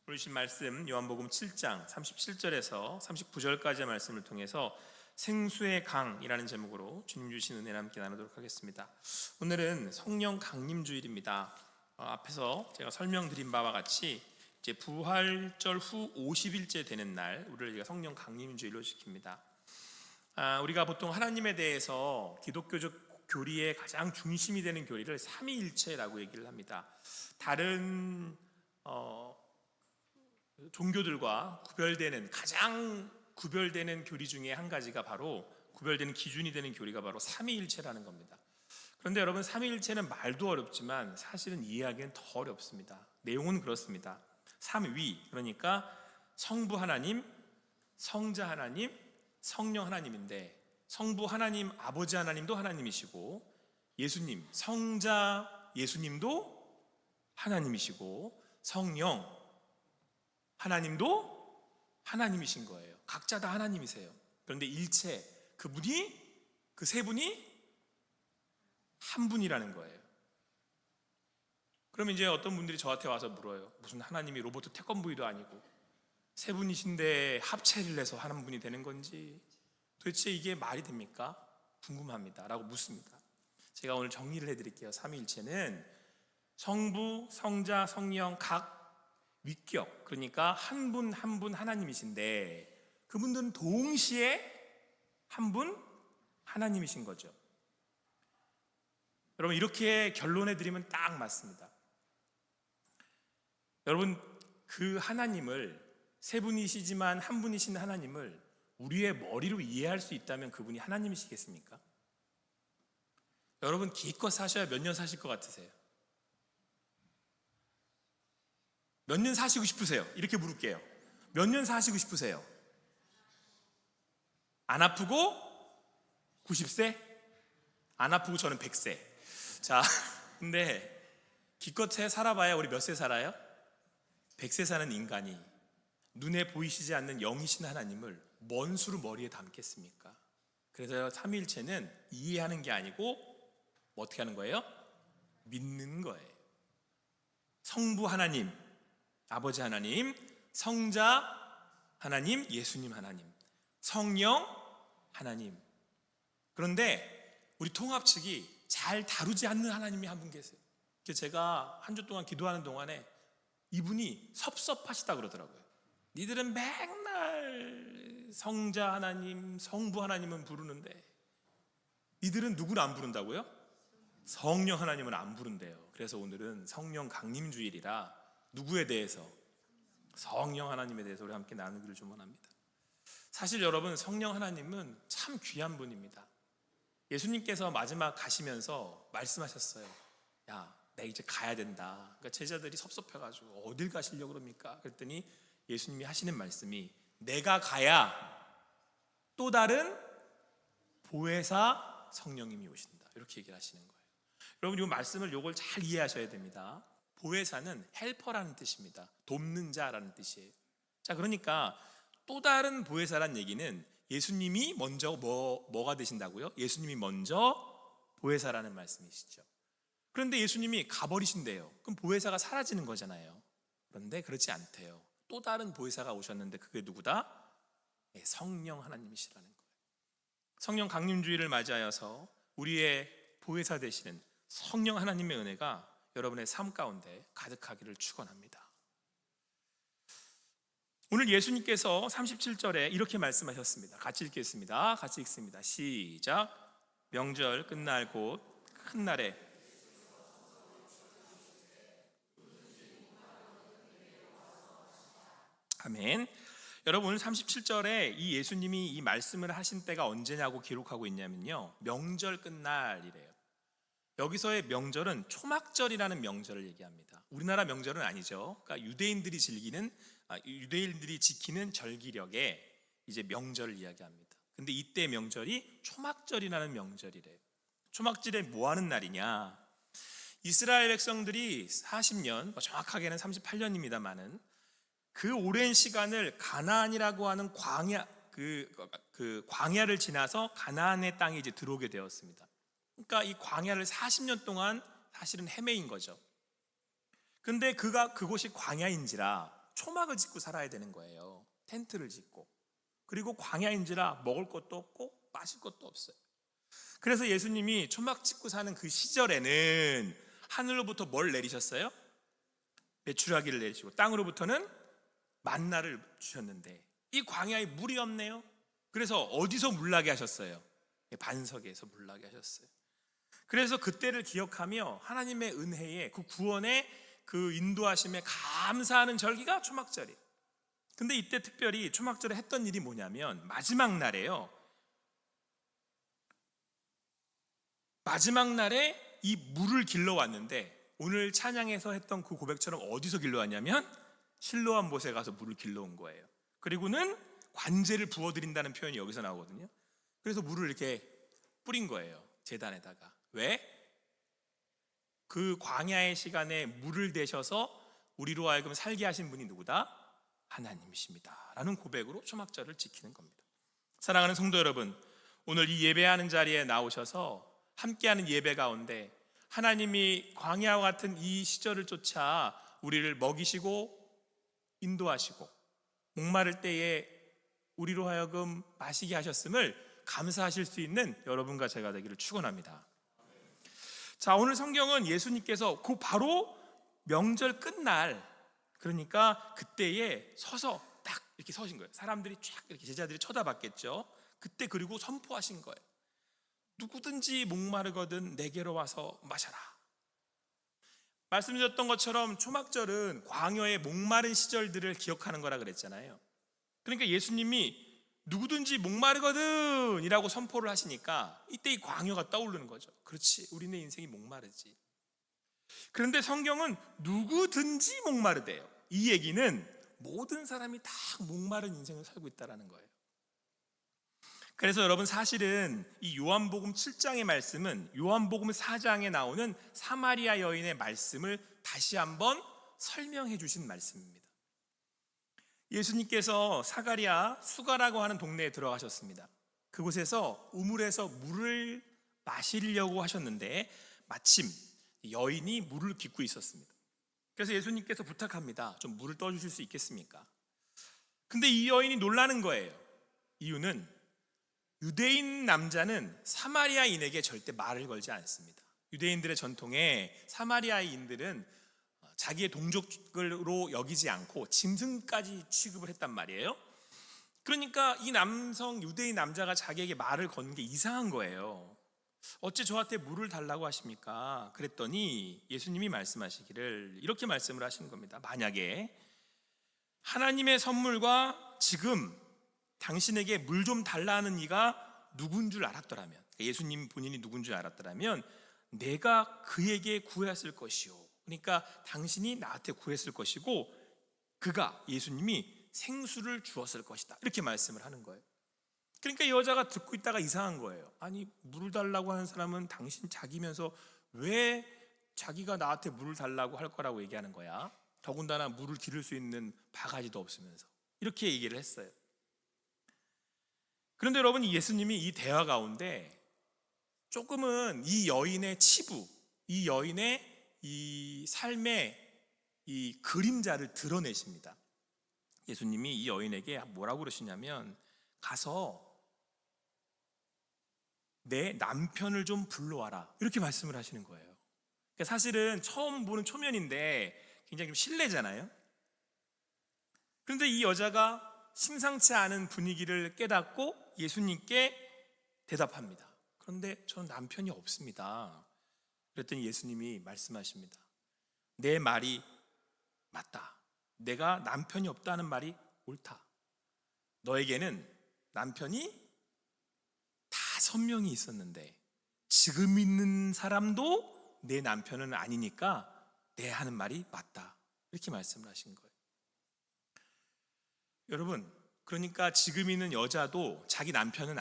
오늘 주신 말씀 요한복음 7장 37절에서 39절까지의 말씀을 통해서 생수의 강이라는 제목으로 주님 주신 은혜를 함께 나누도록 하겠습니다. 오늘은 성령 강림 주일입니다. 앞에서 제가 설명드린 바와 같이 이제 부활절 후 50일째 되는 날 우리를 성령 강림 주일로 지킵니다. 우리가 보통 하나님에 대해서 기독교적 교리의 가장 중심이 되는 교리를 삼위일체라고 얘기를 합니다. 다른 종교들과 가장 구별되는 교리 중에 한 가지가 바로 구별되는 기준이 되는 교리가 바로 삼위일체라는 겁니다. 그런데 여러분, 삼위일체는 말도 어렵지만 사실은 이해하기는 더 어렵습니다. 내용은 그렇습니다. 삼위, 그러니까 성부 하나님, 성자 하나님, 성령 하나님인데, 성부 하나님, 아버지 하나님도 하나님이시고, 예수님, 성자 예수님도 하나님이시고, 성령 하나님도 하나님이신 거예요. 각자 다 하나님이세요. 그런데 일체, 그 세 분이 한 분이라는 거예요. 그러면 이제 어떤 분들이 저한테 와서 물어요. 무슨 하나님이 로봇 태권브이도 아니고 세 분이신데 합체를 해서 한 분이 되는 건지 도대체 이게 말이 됩니까? 궁금합니다 라고 묻습니다. 제가 오늘 정리를 해드릴게요. 삼위일체는 성부, 성자, 성령 각 위격, 그러니까 한 분 한 분 하나님이신데 그분들은 동시에 한 분 하나님이신 거죠. 여러분, 이렇게 결론해드리면 딱 맞습니다. 여러분, 그 하나님을, 세 분이시지만 한 분이신 하나님을 우리의 머리로 이해할 수 있다면 그분이 하나님이시겠습니까? 여러분, 기껏 사셔야 몇 년 사실 것 같으세요? 몇 년 사시고 싶으세요? 이렇게 물을게요. 몇 년 사시고 싶으세요? 안 아프고 90세? 안 아프고 저는 100세. 자, 근데 기껏해 살아봐야 우리 몇 세 살아요? 100세 사는 인간이 눈에 보이시지 않는 영이신 하나님을 뭔 수로 머리에 담겠습니까? 그래서 삼위일체는 이해하는 게 아니고 어떻게 하는 거예요? 믿는 거예요. 성부 하나님, 아버지 하나님, 성자 하나님, 예수님 하나님, 성령 하나님. 그런데 우리 통합 측이 잘 다루지 않는 하나님이 한 분 계세요. 제가 한 주 동안 기도하는 동안에 이분이 섭섭하시다 그러더라고요. 니들은 맨날 성자 하나님, 성부 하나님은 부르는데 니들은 누구를 안 부른다고요? 성령 하나님은 안 부른대요. 그래서 오늘은 성령 강림 주일이라 누구에 대해서? 성령 하나님에 대해서 우리 함께 나누기를 좀 원합니다. 사실 여러분, 성령 하나님은 참 귀한 분입니다. 예수님께서 마지막 가시면서 말씀하셨어요. 야, 나 이제 가야 된다. 그러니까 제자들이 섭섭해가지고 어딜 가시려고 그럽니까? 그랬더니 예수님이 하시는 말씀이 내가 가야 또 다른 보혜사 성령님이 오신다. 이렇게 얘기를 하시는 거예요. 여러분, 이 말씀을 요걸 잘 이해하셔야 됩니다. 보혜사는 헬퍼라는 뜻입니다. 돕는 자라는 뜻이에요. 자, 그러니까 또 다른 보혜사란 얘기는 예수님이 먼저 뭐가 되신다고요? 예수님이 먼저 보혜사라는 말씀이시죠. 그런데 예수님이 가버리신대요. 그럼 보혜사가 사라지는 거잖아요. 그런데 그렇지 않대요. 또 다른 보혜사가 오셨는데 그게 누구다? 성령 하나님이시라는 거예요. 성령 강림주일을 맞이하여서 우리의 보혜사 되시는 성령 하나님의 은혜가 여러분의 삶 가운데 가득하기를 축원합니다. 오늘 예수님께서 37절에 이렇게 말씀하셨습니다. 같이 읽겠습니다. 같이 읽습니다. 시작. 명절 끝날 곧 큰 날에 아멘. 여러분, 오늘 37절에 이 예수님이 이 말씀을 하신 때가 언제냐고 기록하고 있냐면요, 명절 끝날이래요. 여기서의 명절은 초막절이라는 명절을 얘기합니다. 우리나라 명절은 아니죠. 그러니까 유대인들이 지키는 절기력에 이제 명절을 이야기합니다. 근데 이때 명절이 초막절이라는 명절이래요. 초막절에 뭐 하는 날이냐? 이스라엘 백성들이 40년, 정확하게는 38년입니다만은 그 오랜 시간을 가나안이라고 하는 광야를 지나서 가나안의 땅에 이제 들어오게 되었습니다. 그러니까 이 광야를 40년 동안 사실은 헤매인 거죠. 근데 그곳이 광야인지라 초막을 짓고 살아야 되는 거예요. 텐트를 짓고. 그리고 광야인지라 먹을 것도 없고 마실 것도 없어요. 그래서 예수님이 초막 짓고 사는 그 시절에는 하늘로부터 뭘 내리셨어요? 메추라기를 내리시고 땅으로부터는 만나를 주셨는데 이 광야에 물이 없네요. 그래서 어디서 물나게 하셨어요? 반석에서 물나게 하셨어요. 그래서 그때를 기억하며 하나님의 은혜에 그 구원의 그 인도하심에 감사하는 절기가 초막절이에요. 근데 이때 특별히 초막절에 했던 일이 뭐냐면 마지막 날에요. 마지막 날에 이 물을 길러왔는데 오늘 찬양에서 했던 그 고백처럼 어디서 길러왔냐면 실로암 못에 가서 물을 길러온 거예요. 그리고는 관제를 부어드린다는 표현이 여기서 나오거든요. 그래서 물을 이렇게 뿌린 거예요. 제단에다가. 왜? 그 광야의 시간에 물을 대셔서 우리로 하여금 살게 하신 분이 누구다? 하나님이십니다 라는 고백으로 초막절을 지키는 겁니다. 사랑하는 성도 여러분, 오늘 이 예배하는 자리에 나오셔서 함께하는 예배 가운데 하나님이 광야와 같은 이 시절을 쫓아 우리를 먹이시고 인도하시고 목마를 때에 우리로 하여금 마시게 하셨음을 감사하실 수 있는 여러분과 제가 되기를 축원합니다. 자, 오늘 성경은 예수님께서 그 바로 명절 끝날, 그러니까 그때에 서서 딱 이렇게 서신 거예요. 사람들이 쫙 이렇게 제자들이 쳐다봤겠죠. 그때 그리고 선포하신 거예요. 누구든지 목마르거든 내게로 와서 마셔라. 말씀드렸던 것처럼 초막절은 광야의 목마른 시절들을 기억하는 거라 그랬잖아요. 그러니까 예수님이 누구든지 목마르거든 이라고 선포를 하시니까 이때 이 광야가 떠오르는 거죠. 그렇지, 우리네 인생이 목마르지. 그런데 성경은 누구든지 목마르대요. 이 얘기는 모든 사람이 다 목마른 인생을 살고 있다는 거예요. 그래서 여러분, 사실은 이 요한복음 7장의 말씀은 요한복음 4장에 나오는 사마리아 여인의 말씀을 다시 한번 설명해 주신 말씀입니다. 예수님께서 사가랴 수가라고 하는 동네에 들어가셨습니다. 그곳에서 우물에서 물을 마시려고 하셨는데 마침 여인이 물을 깃고 있었습니다. 그래서 예수님께서 부탁합니다. 좀 물을 떠주실 수 있겠습니까? 근데 이 여인이 놀라는 거예요. 이유는 유대인 남자는 사마리아인에게 절대 말을 걸지 않습니다. 유대인들의 전통에 사마리아인들은 자기의 동족으로 여기지 않고 짐승까지 취급을 했단 말이에요. 그러니까 이 남성 유대인 남자가 자기에게 말을 거는 게 이상한 거예요. 어째 저한테 물을 달라고 하십니까? 그랬더니 예수님이 말씀하시기를 이렇게 말씀을 하신 겁니다. 만약에 하나님의 선물과 지금 당신에게 물 좀 달라는 이가 누군 줄 알았더라면, 예수님 본인이 누군 줄 알았더라면 내가 그에게 구했을 것이요, 그러니까 당신이 나한테 구했을 것이고 그가, 예수님이 생수를 주었을 것이다, 이렇게 말씀을 하는 거예요. 그러니까 이 여자가 듣고 있다가 이상한 거예요. 아니, 물을 달라고 하는 사람은 당신 자기면서 왜 자기가 나한테 물을 달라고 할 거라고 얘기하는 거야? 더군다나 물을 기를 수 있는 바가지도 없으면서, 이렇게 얘기를 했어요. 그런데 여러분, 예수님이 이 대화 가운데 조금은 이 여인의 치부, 이 여인의 이 삶의 이 그림자를 드러내십니다. 예수님이 이 여인에게 뭐라고 그러시냐면, 가서 내 남편을 좀 불러와라, 이렇게 말씀을 하시는 거예요. 그러니까 사실은 처음 보는 초면인데 굉장히 좀 실례잖아요. 그런데 이 여자가 심상치 않은 분위기를 깨닫고 예수님께 대답합니다. 그런데 저는 남편이 없습니다. 그랬더니 예수님이 말씀하십니다. 내 말이 맞다. 내가 남편이 없다는 말이 옳다. 너에게는 남편이 5명이 있었는데 지금 있는 사람도 내 남편은 아니니까 내 하는 말이 맞다, 이렇게 말씀을 하신 거예요. 여러분, 그러니까 지금 있는 여자도 자기 남편은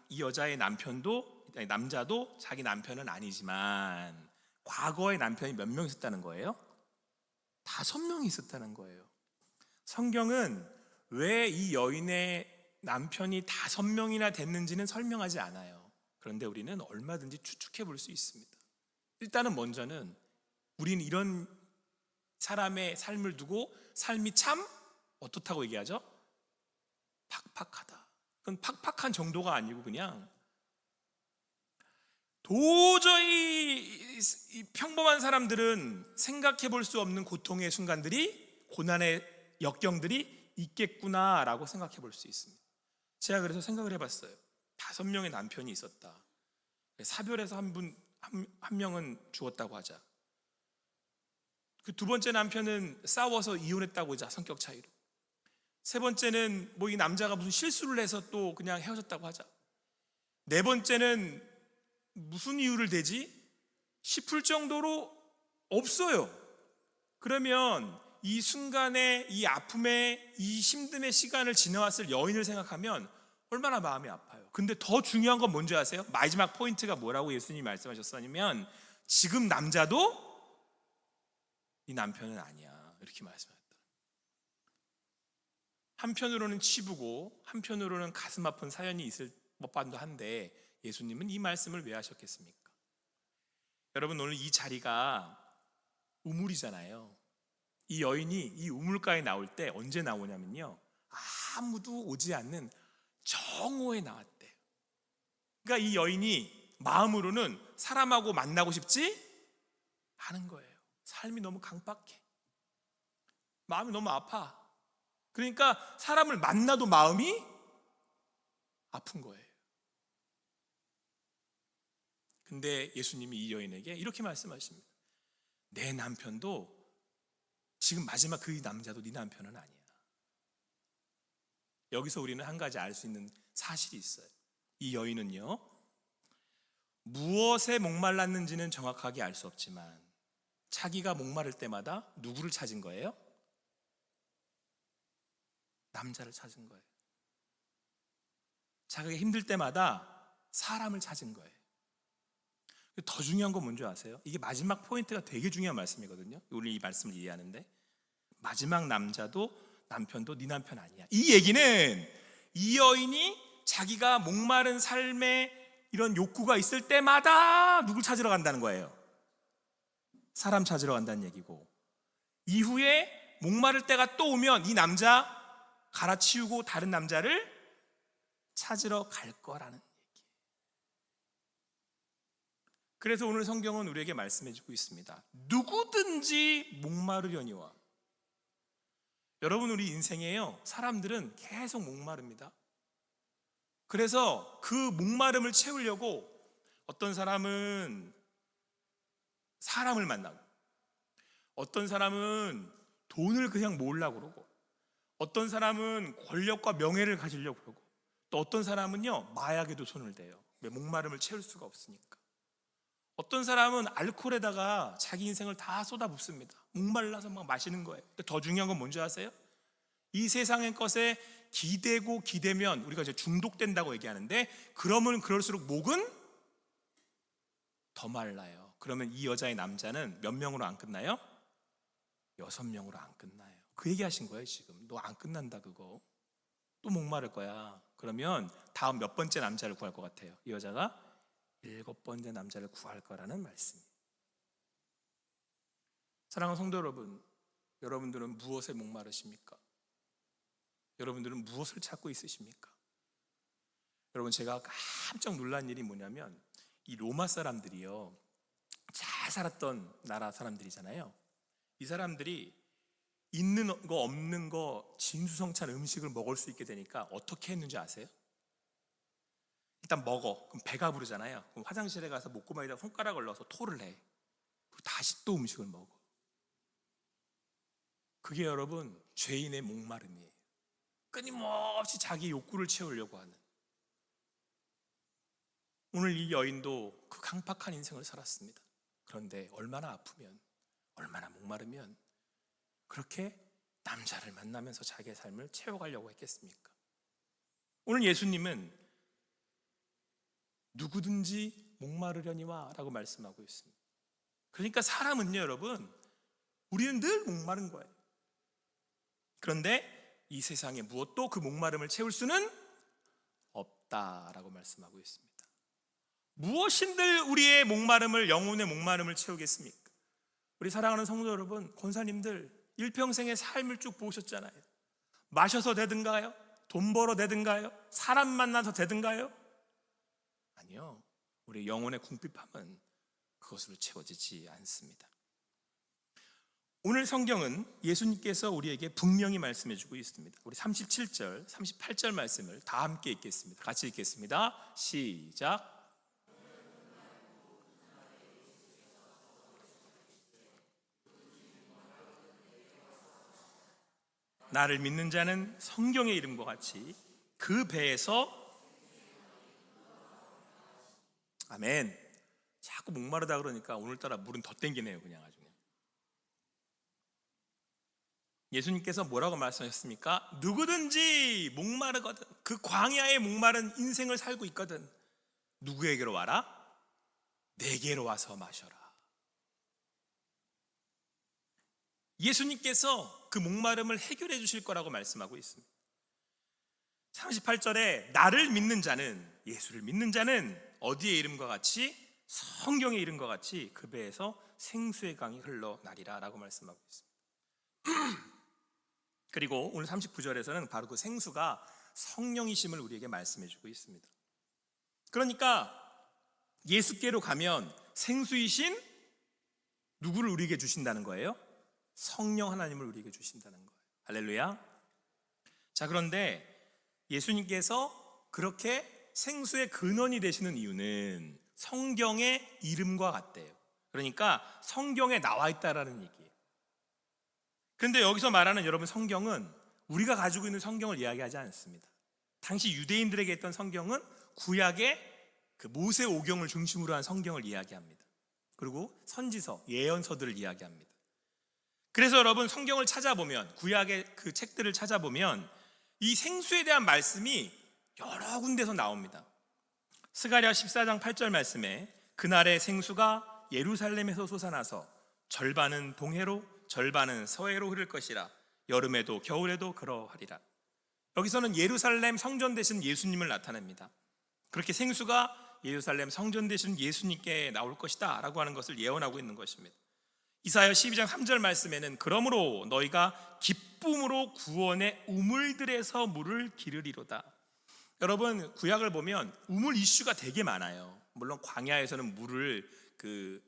이 여자의 남자도 자기 남편은 아니지만 과거의 남편이 몇 명 있었다는 거예요? 5명이 있었다는 거예요. 성경은 왜 이 여인의 남편이 5명이나 됐는지는 설명하지 않아요. 그런데 우리는 얼마든지 추측해 볼 수 있습니다. 일단은 먼저는 우리는 이런 사람의 삶을 두고 삶이 참 어떻다고 얘기하죠? 팍팍하다. 그건 팍팍한 정도가 아니고 그냥 도저히 이 평범한 사람들은 생각해 볼 수 없는 고통의 순간들이, 고난의 역경들이 있겠구나라고 생각해 볼 수 있습니다. 제가 그래서 생각을 해봤어요. 5명의 남편이 있었다. 사별해서 한 명은 죽었다고 하자. 그 두 번째 남편은 싸워서 이혼했다고 하자, 성격 차이로. 세 번째는 뭐 이 남자가 무슨 실수를 해서 또 그냥 헤어졌다고 하자. 네 번째는 무슨 이유를 대지 싶을 정도로 없어요. 그러면 이 순간에, 이 아픔의, 이 힘듦의 시간을 지나왔을 여인을 생각하면 얼마나 마음이 아파요. 근데 더 중요한 건 뭔지 아세요? 마지막 포인트가 뭐라고 예수님이 말씀하셨냐면, 지금 남자도 이 남편은 아니야, 이렇게 말씀하셨다. 한편으로는 치부고 한편으로는 가슴 아픈 사연이 있을 법도 한데, 예수님은 이 말씀을 왜 하셨겠습니까? 여러분, 오늘 이 자리가 우물이잖아요. 이 여인이 이 우물가에 나올 때 언제 나오냐면요, 아무도 오지 않는 정오에 나왔대요. 그러니까 이 여인이 마음으로는 사람하고 만나고 싶지 않은 거예요. 삶이 너무 강박해. 마음이 너무 아파. 그러니까 사람을 만나도 마음이 아픈 거예요. 근데 예수님이 이 여인에게 이렇게 말씀하십니다. 내 남편도, 지금 마지막 그 남자도 네 남편은 아니야. 여기서 우리는 한 가지 알 수 있는 사실이 있어요. 이 여인은요, 무엇에 목말랐는지는 정확하게 알 수 없지만 자기가 목마를 때마다 누구를 찾은 거예요? 남자를 찾은 거예요. 자기가 힘들 때마다 사람을 찾은 거예요. 더 중요한 건 뭔지 아세요? 이게 마지막 포인트가 되게 중요한 말씀이거든요. 우리 이 말씀을 이해하는데, 마지막 남자도 남편도 네 남편 아니야. 이 얘기는 이 여인이 자기가 목마른 삶에 이런 욕구가 있을 때마다 누굴 찾으러 간다는 거예요? 사람 찾으러 간다는 얘기고, 이후에 목마를 때가 또 오면 이 남자 갈아치우고 다른 남자를 찾으러 갈 거라는 얘기. 그래서 오늘 성경은 우리에게 말씀해주고 있습니다. 누구든지 목마르려니와. 여러분, 우리 인생에요, 사람들은 계속 목마릅니다. 그래서 그 목마름을 채우려고 어떤 사람은 사람을 만나고, 어떤 사람은 돈을 그냥 모으려고 그러고, 어떤 사람은 권력과 명예를 가지려고 그러고, 또 어떤 사람은요, 마약에도 손을 대요. 왜? 목마름을 채울 수가 없으니까. 어떤 사람은 알코올에다가 자기 인생을 다 쏟아붓습니다. 목말라서 막 마시는 거예요. 근데 더 중요한 건 뭔지 아세요? 이 세상의 것에 기대고 기대면 우리가 이제 중독된다고 얘기하는데, 그러면 그럴수록 목은 더 말라요. 그러면 이 여자의 남자는 몇 명으로 안 끝나요? 6명으로 안 끝나요. 그 얘기하신 거예요. 지금 너 안 끝난다, 그거 또 목마를 거야. 그러면 다음 몇 번째 남자를 구할 것 같아요? 이 여자가 7번째 남자를 구할 거라는 말씀이에요. 사랑하는 성도 여러분, 여러분들은 무엇에 목마르십니까? 여러분들은 무엇을 찾고 있으십니까? 여러분, 제가 깜짝 놀란 일이 뭐냐면, 이 로마 사람들이요, 잘 살았던 나라 사람들이잖아요. 이 사람들이 있는 거 없는 거 진수성찬 음식을 먹을 수 있게 되니까 어떻게 했는지 아세요? 일단 먹어. 그럼 배가 부르잖아요. 그럼 화장실에 가서 목구멍에다 손가락을 넣어서 토를 해. 그리고 다시 또 음식을 먹어. 그게 여러분, 죄인의 목마름이에요. 끊임없이 자기 욕구를 채우려고 하는. 오늘 이 여인도 그 강팍한 인생을 살았습니다. 그런데 얼마나 아프면, 얼마나 목마르면 그렇게 남자를 만나면서 자기의 삶을 채워가려고 했겠습니까? 오늘 예수님은 누구든지 목마르려니와 라고 말씀하고 있습니다. 그러니까 사람은요, 여러분, 우리는 늘 목마른 거예요. 그런데 이 세상에 무엇도 그 목마름을 채울 수는 없다라고 말씀하고 있습니다. 무엇인들 우리의 목마름을, 영혼의 목마름을 채우겠습니까? 우리 사랑하는 성도 여러분, 권사님들 일평생의 삶을 쭉 보셨잖아요. 마셔서 되든가요? 돈 벌어 되든가요? 사람 만나서 되든가요? 아니요. 우리 영혼의 궁핍함은 그것으로 채워지지 않습니다. 오늘 성경은 예수님께서 우리에게 분명히 말씀해 주고 있습니다. 우리 37절, 38절 말씀을 다 함께 읽겠습니다. 같이 읽겠습니다. 시작. 나를 믿는 자는 성경의 이름과 같이 그 배에서, 아멘. 자꾸 목마르다 그러니까 오늘따라 물은 더 땡기네요. 그냥 아주. 예수님께서 뭐라고 말씀하셨습니까? 누구든지 목마르거든, 그 광야에 목마른 인생을 살고 있거든, 누구에게로 와라? 내게로 와서 마셔라. 예수님께서 그 목마름을 해결해 주실 거라고 말씀하고 있습니다. 38절에 나를 믿는 자는, 예수를 믿는 자는 어디의 이름과 같이? 성경의 이름과 같이 그 배에서 생수의 강이 흘러나리라 라고 말씀하고 있습니다. 그리고 오늘 39절에서는 바로 그 생수가 성령이심을 우리에게 말씀해 주고 있습니다. 그러니까 예수께로 가면 생수이신 누구를 우리에게 주신다는 거예요? 성령 하나님을 우리에게 주신다는 거예요. 할렐루야. 자, 그런데 예수님께서 그렇게 생수의 근원이 되시는 이유는 성경의 이름과 같대요. 그러니까 성경에 나와 있다라는 얘기예요. 그런데 여기서 말하는 여러분 성경은 우리가 가지고 있는 성경을 이야기하지 않습니다. 당시 유대인들에게 있던 성경은 구약의 그 모세오경을 중심으로 한 성경을 이야기합니다. 그리고 선지서, 예언서들을 이야기합니다. 그래서 여러분 성경을 찾아보면, 구약의 그 책들을 찾아보면 이 생수에 대한 말씀이 여러 군데서 나옵니다. 스가랴 14장 8절 말씀에 그날의 생수가 예루살렘에서 솟아나서 절반은 동해로 절반은 서해로 흐를 것이라. 여름에도 겨울에도 그러하리라. 여기서는 예루살렘 성전 되신 예수님을 나타냅니다. 그렇게 생수가 예루살렘 성전 되신 예수님께 나올 것이다 라고 하는 것을 예언하고 있는 것입니다. 이사야 12장 3절 말씀에는 그러므로 너희가 기쁨으로 구원의 우물들에서 물을 기르리로다. 여러분 구약을 보면 우물 이슈가 되게 많아요. 물론 광야에서는 물을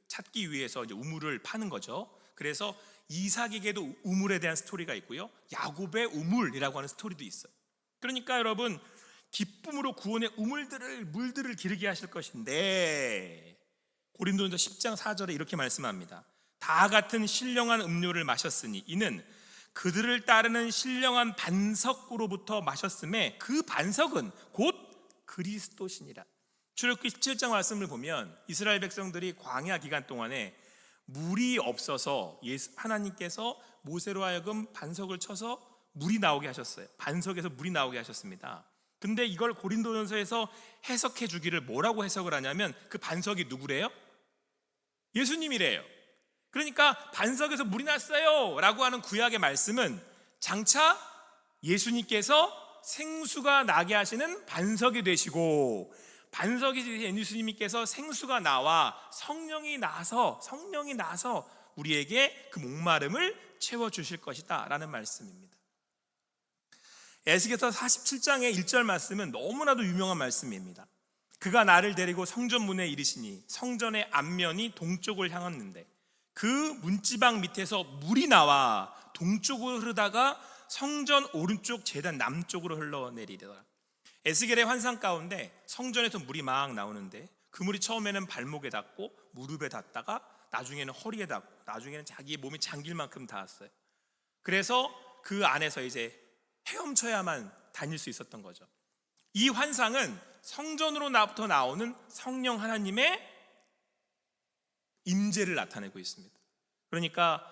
찾기 위해서 이제 우물을 파는 거죠. 그래서 이삭에게도 우물에 대한 스토리가 있고요, 야곱의 우물이라고 하는 스토리도 있어요. 그러니까 여러분 기쁨으로 구원의 물들을 기르게 하실 것인데, 고린도전서 10장 4절에 이렇게 말씀합니다. 다 같은 신령한 음료를 마셨으니 이는 그들을 따르는 신령한 반석으로부터 마셨음에 그 반석은 곧 그리스도시니라. 출애굽기 17장 말씀을 보면 이스라엘 백성들이 광야 기간 동안에 물이 없어서 하나님께서 모세로 하여금 반석을 쳐서 물이 나오게 하셨어요. 반석에서 물이 나오게 하셨습니다. 근데 이걸 고린도전서에서 해석해 주기를 뭐라고 해석을 하냐면 그 반석이 누구래요? 예수님이래요. 그러니까 반석에서 물이 났어요 라고 하는 구약의 말씀은 장차 예수님께서 생수가 나게 하시는 반석이 되시고, 반석이 된 예수님께서 생수가 나와 성령이 나서 우리에게 그 목마름을 채워주실 것이다 라는 말씀입니다. 에스겔서 47장의 1절 말씀은 너무나도 유명한 말씀입니다. 그가 나를 데리고 성전 문에 이르시니 성전의 앞면이 동쪽을 향했는데 그 문지방 밑에서 물이 나와 동쪽으로 흐르다가 성전 오른쪽 제단 남쪽으로 흘러내리더라. 에스겔의 환상 가운데 성전에서 물이 막 나오는데 그 물이 처음에는 발목에 닿고 무릎에 닿다가 나중에는 허리에 닿고 나중에는 자기 몸이 잠길 만큼 닿았어요. 그래서 그 안에서 이제 헤엄쳐야만 다닐 수 있었던 거죠. 이 환상은 성전으로부터 나오는 성령 하나님의 임재를 나타내고 있습니다. 그러니까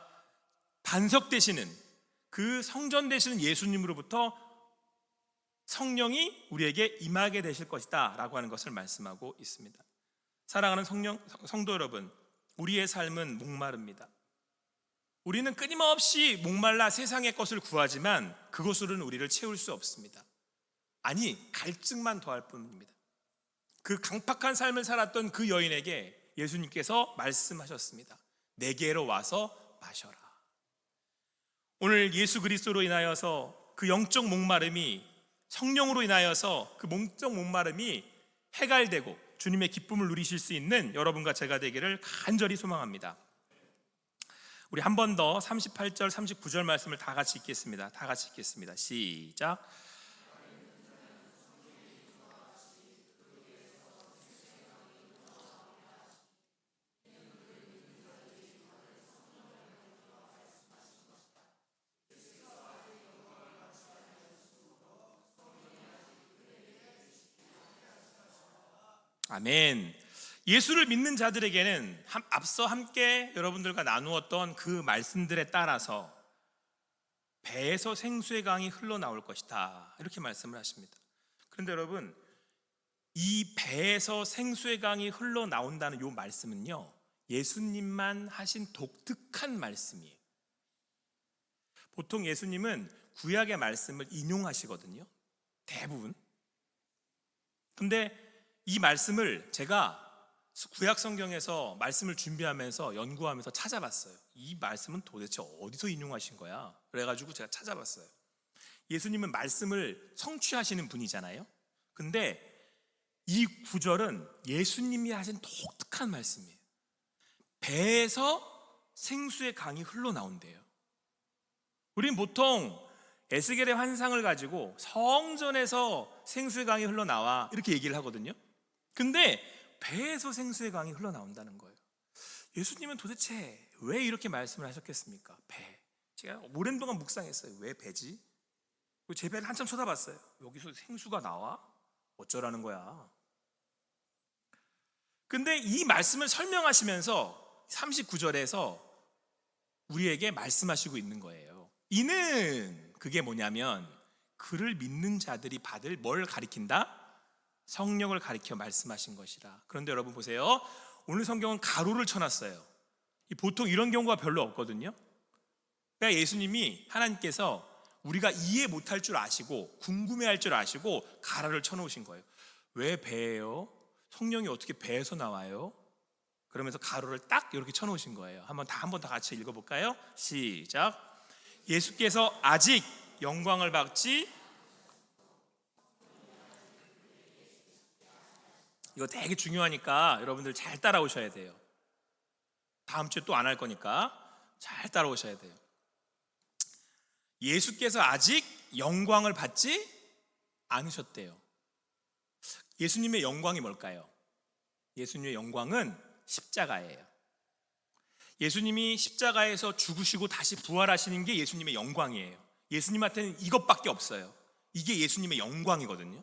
반석 되시는 그 성전 되시는 예수님으로부터 성령이 우리에게 임하게 되실 것이다 라고 하는 것을 말씀하고 있습니다. 사랑하는 성도 여러분, 우리의 삶은 목마릅니다. 우리는 끊임없이 목말라 세상의 것을 구하지만 그것으로는 우리를 채울 수 없습니다. 아니, 갈증만 더할 뿐입니다. 그 강팍한 삶을 살았던 그 여인에게 예수님께서 말씀하셨습니다. 내게로 와서 마셔라. 오늘 예수 그리스도로 인하여서 그 영적 목마름이, 성령으로 인하여서 그 영적 목마름이 해갈되고 주님의 기쁨을 누리실 수 있는 여러분과 제가 되기를 간절히 소망합니다. 우리 한 번 더 38절 39절 말씀을 다 같이 읽겠습니다. 다 같이 읽겠습니다. 시작. 아멘. 예수를 믿는 자들에게는 앞서 함께 여러분들과 나누었던 그 말씀들에 따라서 배에서 생수의 강이 흘러나올 것이다, 이렇게 말씀을 하십니다. 그런데 여러분, 이 배에서 생수의 강이 흘러나온다는 이 말씀은요, 예수님만 하신 독특한 말씀이에요. 보통 예수님은 구약의 말씀을 인용하시거든요, 대부분. 근데 이 말씀을 제가 구약 성경에서 말씀을 준비하면서 연구하면서 찾아봤어요. 이 말씀은 도대체 어디서 인용하신 거야? 그래가지고 제가 찾아봤어요. 예수님은 말씀을 성취하시는 분이잖아요. 근데 이 구절은 예수님이 하신 독특한 말씀이에요. 배에서 생수의 강이 흘러나온대요. 우린 보통 에스겔의 환상을 가지고 성전에서 생수의 강이 흘러나와 이렇게 얘기를 하거든요. 근데 배에서 생수의 강이 흘러나온다는 거예요. 예수님은 도대체 왜 이렇게 말씀을 하셨겠습니까? 배. 제가 오랜 동안 묵상했어요. 왜 배지? 제 배를 한참 쳐다봤어요. 여기서 생수가 나와? 어쩌라는 거야? 근데 이 말씀을 설명하시면서 39절에서 우리에게 말씀하시고 있는 거예요. 이는 그게 뭐냐면 그를 믿는 자들이 받을 뭘 가리킨다? 성령을 가리켜 말씀하신 것이라. 그런데 여러분 보세요. 오늘 성경은 가로를 쳐놨어요. 보통 이런 경우가 별로 없거든요. 그러니까 예수님이, 하나님께서 우리가 이해 못할 줄 아시고 궁금해할 줄 아시고 가로를 쳐놓으신 거예요. 왜 배예요? 성령이 어떻게 배에서 나와요? 그러면서 가로를 딱 이렇게 쳐놓으신 거예요. 한번 다 같이 읽어볼까요? 시작. 예수께서 아직 영광을 받지, 이거 되게 중요하니까 여러분들 잘 따라오셔야 돼요. 다음 주에 또 안 할 거니까 잘 따라오셔야 돼요. 예수께서 아직 영광을 받지 않으셨대요. 예수님의 영광이 뭘까요? 예수님의 영광은 십자가예요. 예수님이 십자가에서 죽으시고 다시 부활하시는 게 예수님의 영광이에요. 예수님한테는 이것밖에 없어요. 이게 예수님의 영광이거든요.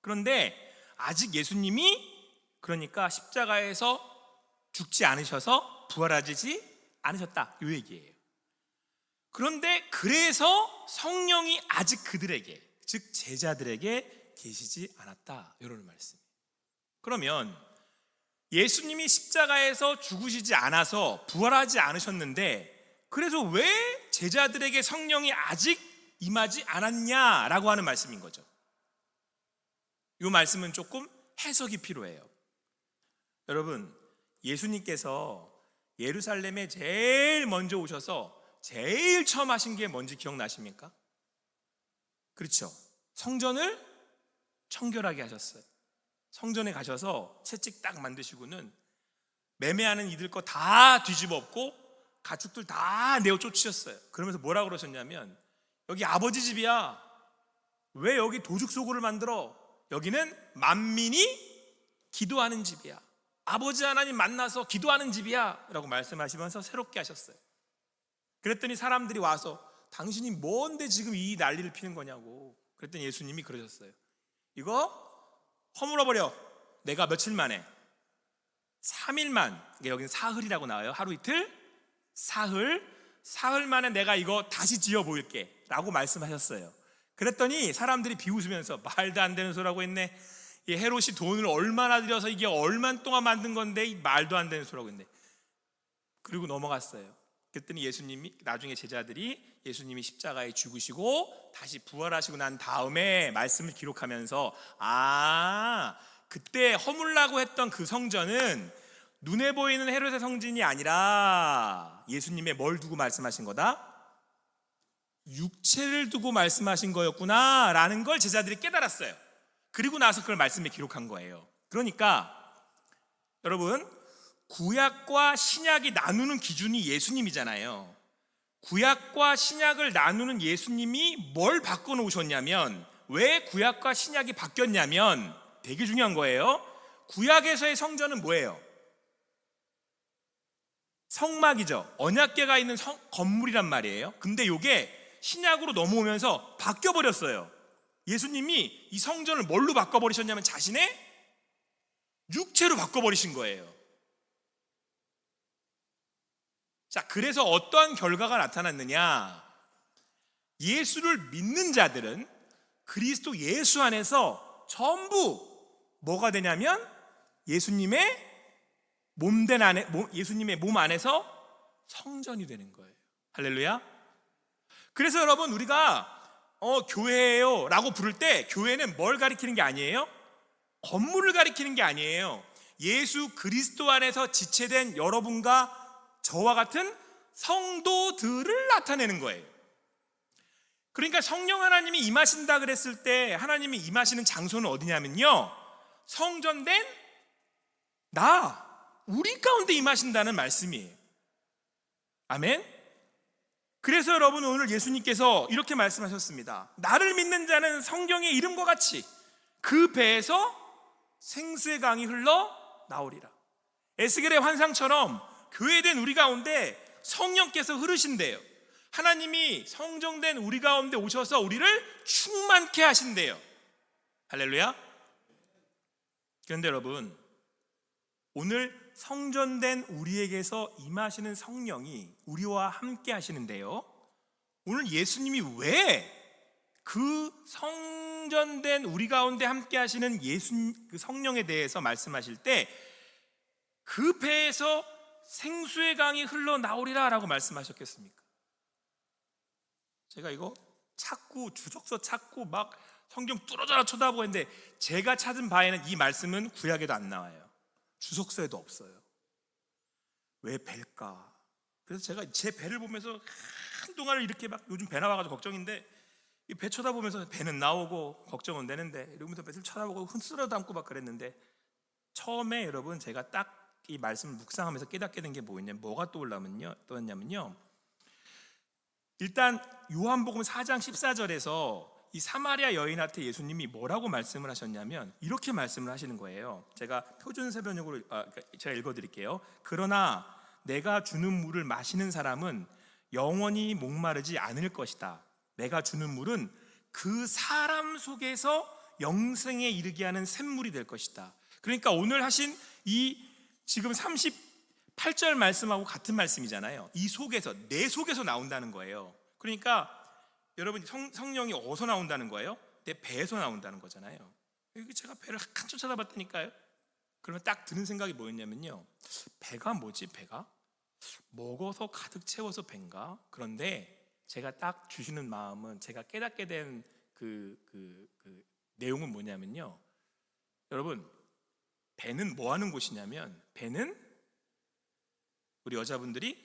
그런데 아직 예수님이, 그러니까 십자가에서 죽지 않으셔서 부활하지 않으셨다, 이 얘기예요. 그런데 그래서 성령이 아직 그들에게, 즉 제자들에게 계시지 않았다, 이런 말씀이에요. 그러면 예수님이 십자가에서 죽으시지 않아서 부활하지 않으셨는데 그래서 왜 제자들에게 성령이 아직 임하지 않았냐라고 하는 말씀인 거죠. 이 말씀은 조금 해석이 필요해요. 여러분, 예수님께서 예루살렘에 제일 먼저 오셔서 제일 처음 하신 게 뭔지 기억나십니까? 그렇죠. 성전을 청결하게 하셨어요. 성전에 가셔서 채찍 딱 만드시고는 매매하는 이들 거 다 뒤집어 엎고 가축들 다 내어 쫓으셨어요. 그러면서 뭐라고 그러셨냐면, 여기 아버지 집이야. 왜 여기 도죽소굴을 만들어? 여기는 만민이 기도하는 집이야. 아버지 하나님 만나서 기도하는 집이야 라고 말씀하시면서 새롭게 하셨어요. 그랬더니 사람들이 와서 당신이 뭔데 지금 이 난리를 피는 거냐고. 그랬더니 예수님이 그러셨어요. 이거 허물어버려. 내가 며칠 만에 3일만, 여기는 사흘이라고 나와요. 하루 이틀, 사흘 만에 내가 이거 다시 지어 보일게 라고 말씀하셨어요. 그랬더니 사람들이 비웃으면서 말도 안 되는 소리라고 했네. 이 헤롯이 돈을 얼마나 들여서 이게 얼마 동안 만든 건데 이 말도 안 되는 소리라고 했네. 그리고 넘어갔어요. 그랬더니 예수님이, 나중에 제자들이 예수님이 십자가에 죽으시고 다시 부활하시고 난 다음에 말씀을 기록하면서, 그때 허물라고 했던 그 성전은 눈에 보이는 헤롯의 성진이 아니라 예수님의 뭘 두고 말씀하신 거다? 육체를 두고 말씀하신 거였구나 라는 걸 제자들이 깨달았어요. 그리고 나서 그걸 말씀에 기록한 거예요. 그러니까 여러분, 구약과 신약이 나누는 기준이 예수님이잖아요. 구약과 신약을 나누는 예수님이 뭘 바꿔놓으셨냐면, 왜 구약과 신약이 바뀌었냐면 되게 중요한 거예요. 구약에서의 성전은 뭐예요? 성막이죠. 언약궤가 있는 건물이란 말이에요. 근데 이게 신약으로 넘어오면서 바뀌어버렸어요. 예수님이 이 성전을 뭘로 바꿔버리셨냐면 자신의 육체로 바꿔버리신 거예요. 자, 그래서 어떠한 결과가 나타났느냐? 예수를 믿는 자들은 그리스도 예수 안에서 전부 뭐가 되냐면 예수님의 예수님의 몸 안에서 성전이 되는 거예요. 할렐루야. 그래서 여러분, 우리가 교회예요 라고 부를 때 교회는 뭘 가리키는 게 아니에요? 건물을 가리키는 게 아니에요. 예수 그리스도 안에서 지체된 여러분과 저와 같은 성도들을 나타내는 거예요. 그러니까 성령 하나님이 임하신다 그랬을 때 하나님이 임하시는 장소는 어디냐면요, 성전된 우리 가운데 임하신다는 말씀이에요. 아멘. 그래서 여러분, 오늘 예수님께서 이렇게 말씀하셨습니다. 나를 믿는 자는 성경의 이름과 같이 그 배에서 생수의 강이 흘러 나오리라. 에스겔의 환상처럼 교회된 우리 가운데 성령께서 흐르신대요. 하나님이 성정된 우리 가운데 오셔서 우리를 충만케 하신대요. 할렐루야. 그런데 여러분, 오늘 성전된 우리에게서 임하시는 성령이 우리와 함께 하시는데요, 오늘 예수님이 왜 그 성전된 우리 가운데 함께 하시는 그 성령에 대해서 말씀하실 때 그 배에서 생수의 강이 흘러나오리라 라고 말씀하셨겠습니까? 제가 이거 주석서 찾고 막 성경 뚫어져라 쳐다보고 했는데, 제가 찾은 바에는 이 말씀은 구약에도 안 나와요. 주석서에도 없어요. 왜 배일까? 그래서 제가 제 배를 보면서 한동안을 이렇게 막, 요즘 배 나와가지고 걱정인데, 이 배 쳐다보면서 배는 나오고 걱정은 되는데 이러면서 배를 쳐다보고 흔들어 담고 막 그랬는데, 처음에 여러분 제가 딱 이 말씀을 묵상하면서 깨닫게 된 게 뭐가 떠올랐냐면요, 일단 요한복음 4장 14절에서 이 사마리아 여인한테 예수님이 뭐라고 말씀을 하셨냐면 이렇게 말씀을 하시는 거예요. 제가 표준세변역으로 제가 읽어드릴게요. 그러나 내가 주는 물을 마시는 사람은 영원히 목마르지 않을 것이다. 내가 주는 물은 그 사람 속에서 영생에 이르게 하는 샘물이 될 것이다. 그러니까 오늘 하신 이 지금 38절 말씀하고 같은 말씀이잖아요. 이 속에서, 내 속에서 나온다는 거예요. 그러니까 여러분, 성령이 어디서 나온다는 거예요? 내 배에서 나온다는 거잖아요. 여기 제가 배를 한참 쳐다봤다니까요. 그러면 딱 드는 생각이 뭐였냐면요, 배가 뭐지? 배가? 먹어서 가득 채워서 배인가? 그런데 제가 딱 주시는 마음은, 제가 깨닫게 된 그 내용은 뭐냐면요, 여러분, 배는 뭐 하는 곳이냐면, 배는 우리 여자분들이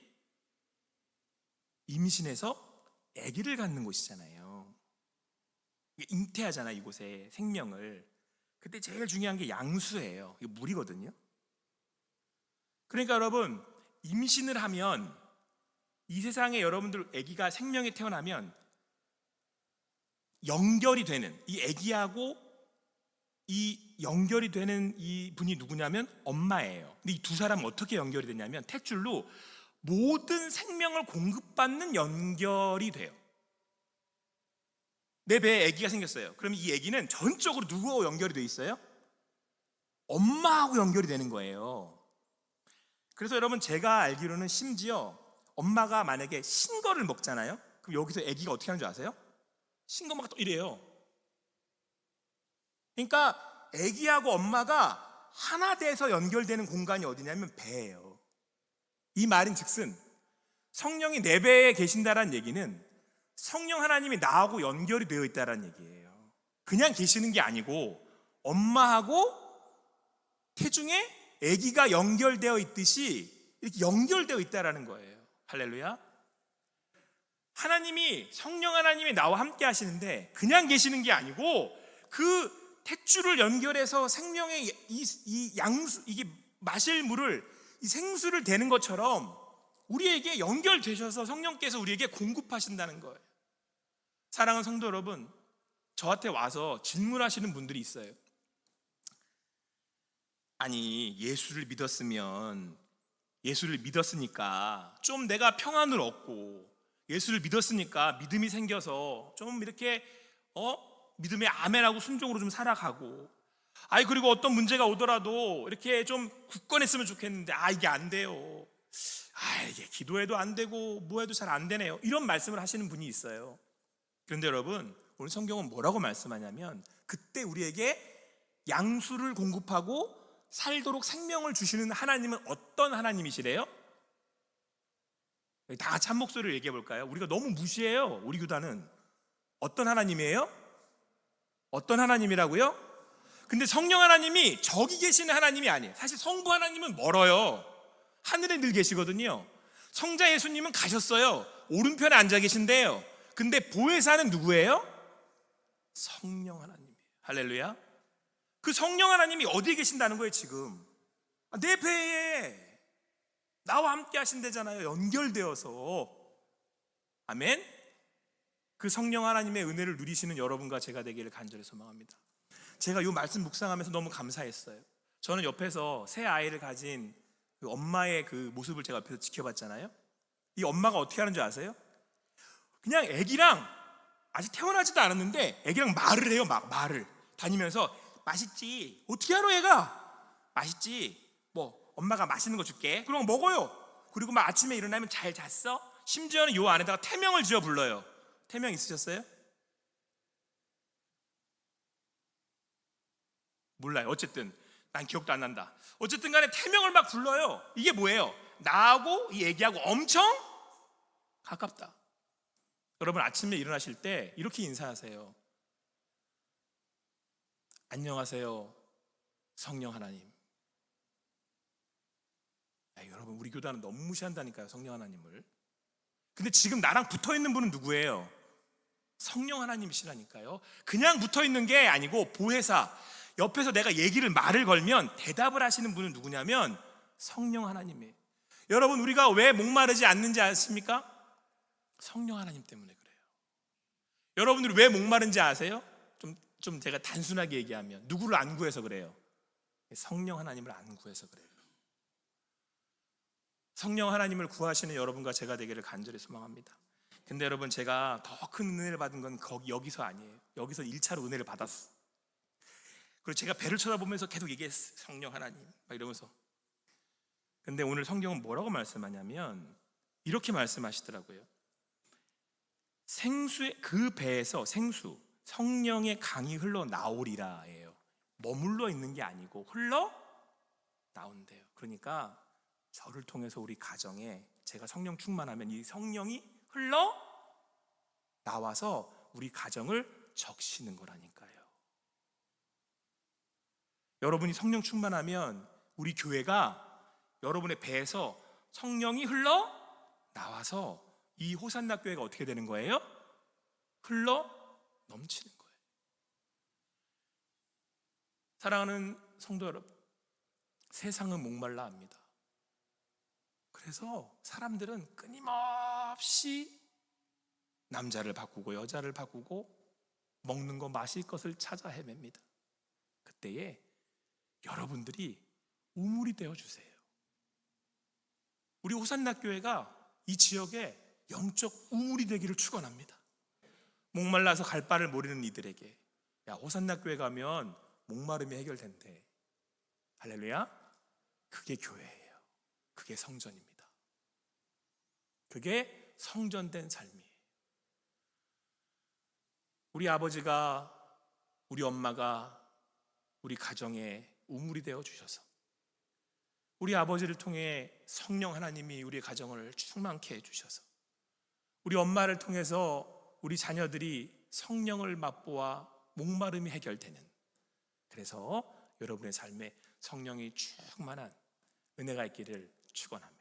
임신해서 아기를 갖는 곳이잖아요. 잉태하잖아요, 이곳에 생명을. 그때 제일 중요한 게 양수예요. 이게 물이거든요. 그러니까 여러분, 임신을 하면, 이 세상에 여러분들 아기가 생명이 태어나면 연결이 되는, 이 아기하고 이 연결이 되는 이 분이 누구냐면 엄마예요. 근데 이 두 사람은 어떻게 연결이 되냐면 탯줄로 모든 생명을 공급받는 연결이 돼요. 내 배에 아기가 생겼어요. 그러면 이 아기는 전적으로 누구하고 연결이 돼 있어요? 엄마하고 연결이 되는 거예요. 그래서 여러분, 제가 알기로는 심지어 엄마가 만약에 신거를 먹잖아요. 그럼 여기서 아기가 어떻게 하는 줄 아세요? 신거 막 또 이래요. 그러니까 아기하고 엄마가 하나 돼서 연결되는 공간이 어디냐면 배예요. 이 말인즉슨 성령이 내 배에 계신다라는 얘기는 성령 하나님이 나하고 연결이 되어 있다라는 얘기예요. 그냥 계시는 게 아니고 엄마하고 태중에 아기가 연결되어 있듯이 이렇게 연결되어 있다라는 거예요. 할렐루야. 하나님이, 성령 하나님이 나와 함께 하시는데 그냥 계시는 게 아니고 그 탯줄을 연결해서 생명의 이 양수, 이게 마실 물을, 이 생수를 대는 것처럼 우리에게 연결되셔서 성령께서 우리에게 공급하신다는 거예요. 사랑하는 성도 여러분, 저한테 와서 질문하시는 분들이 있어요. 아니, 예수를 믿었으니까 좀 내가 평안을 얻고, 예수를 믿었으니까 믿음이 생겨서 좀 이렇게 믿음의 아멘하고 순종으로 좀 살아가고, 그리고 어떤 문제가 오더라도 이렇게 좀 굳건했으면 좋겠는데 이게 안 돼요. 이게 기도해도 안 되고 뭐해도 잘 안 되네요. 이런 말씀을 하시는 분이 있어요. 그런데 여러분, 오늘 성경은 뭐라고 말씀하냐면, 그때 우리에게 양수를 공급하고 살도록 생명을 주시는 하나님은 어떤 하나님이시래요? 다 같이 한 목소리로 얘기해 볼까요? 우리가 너무 무시해요. 우리 교단은 어떤 하나님이에요? 어떤 하나님이라고요? 근데 성령 하나님이 저기 계시는 하나님이 아니에요. 사실 성부 하나님은 멀어요. 하늘에 늘 계시거든요. 성자 예수님은 가셨어요. 오른편에 앉아 계신데요. 근데 보혜사는 누구예요? 성령 하나님이에요. 할렐루야. 그 성령 하나님이 어디에 계신다는 거예요? 지금 내 배에 나와 함께 하신다잖아요. 연결되어서. 아멘. 그 성령 하나님의 은혜를 누리시는 여러분과 제가 되기를 간절히 소망합니다. 제가 이 말씀 묵상하면서 너무 감사했어요. 저는 옆에서 새 아이를 가진 그 엄마의 그 모습을 제가 옆에서 지켜봤잖아요. 이 엄마가 어떻게 하는 줄 아세요? 그냥 애기랑, 아직 태어나지도 않았는데 애기랑 말을 해요. 말을 다니면서 맛있지? 어떻게 알아 얘가? 맛있지? 엄마가 맛있는 거 줄게. 그럼 먹어요. 그리고 막 아침에 일어나면 잘 잤어? 심지어는 요 안에다가 태명을 지어 불러요. 태명 있으셨어요? 몰라요. 어쨌든 난 기억도 안 난다. 어쨌든 간에 태명을 막 불러요. 이게 뭐예요? 나하고 이 애기하고 엄청 가깝다. 여러분, 아침에 일어나실 때 이렇게 인사하세요. 안녕하세요, 성령 하나님. 여러분, 우리 교단은 너무 무시한다니까요, 성령 하나님을. 근데 지금 나랑 붙어있는 분은 누구예요? 성령 하나님이시라니까요. 그냥 붙어있는 게 아니고 보혜사, 옆에서 내가 말을 걸면 대답을 하시는 분은 누구냐면 성령 하나님이에요. 여러분, 우리가 왜 목마르지 않는지 아십니까? 성령 하나님 때문에 그래요. 여러분들이 왜 목마른지 아세요? 좀 제가 단순하게 얘기하면 누구를 안 구해서 그래요? 성령 하나님을 안 구해서 그래요. 성령 하나님을 구하시는 여러분과 제가 되기를 간절히 소망합니다. 근데 여러분, 제가 더 큰 은혜를 받은 건 여기서 아니에요. 여기서 1차로 은혜를 받았어. 그리고 제가 배를 쳐다보면서 계속 얘기했어요. 성령 하나님 막 이러면서. 근데 오늘 성경은 뭐라고 말씀하냐면 이렇게 말씀하시더라고요. 그 배에서 생수, 성령의 강이 흘러나오리라예요. 머물러 있는 게 아니고 흘러나온대요. 그러니까 저를 통해서 우리 가정에 제가 성령 충만하면 이 성령이 흘러나와서 우리 가정을 적시는 거라니까요. 여러분이 성령 충만하면 우리 교회가 여러분의 배에서 성령이 흘러나와서 이 호산나 교회가 어떻게 되는 거예요? 흘러 넘치는 거예요. 사랑하는 성도 여러분, 세상은 목말라 합니다. 그래서 사람들은 끊임없이 남자를 바꾸고 여자를 바꾸고 먹는 거 마실 것을 찾아 헤맵니다. 그때에 여러분들이 우물이 되어주세요. 우리 호산나 교회가 이 지역에 영적 우물이 되기를 축원합니다. 목말라서 갈 바를 모르는 이들에게, 야, 호산나 교회 가면 목마름이 해결된대. 할렐루야. 그게 교회예요. 그게 성전입니다. 그게 성전된 삶이에요. 우리 아버지가, 우리 엄마가 우리 가정에 우물이 되어 주셔서, 우리 아버지를 통해 성령 하나님이 우리 가정을 충만케 해주셔서, 우리 엄마를 통해서 우리 자녀들이 성령을 맛보아 목마름이 해결되는, 그래서 여러분의 삶에 성령이 충만한 은혜가 있기를 축원합니다.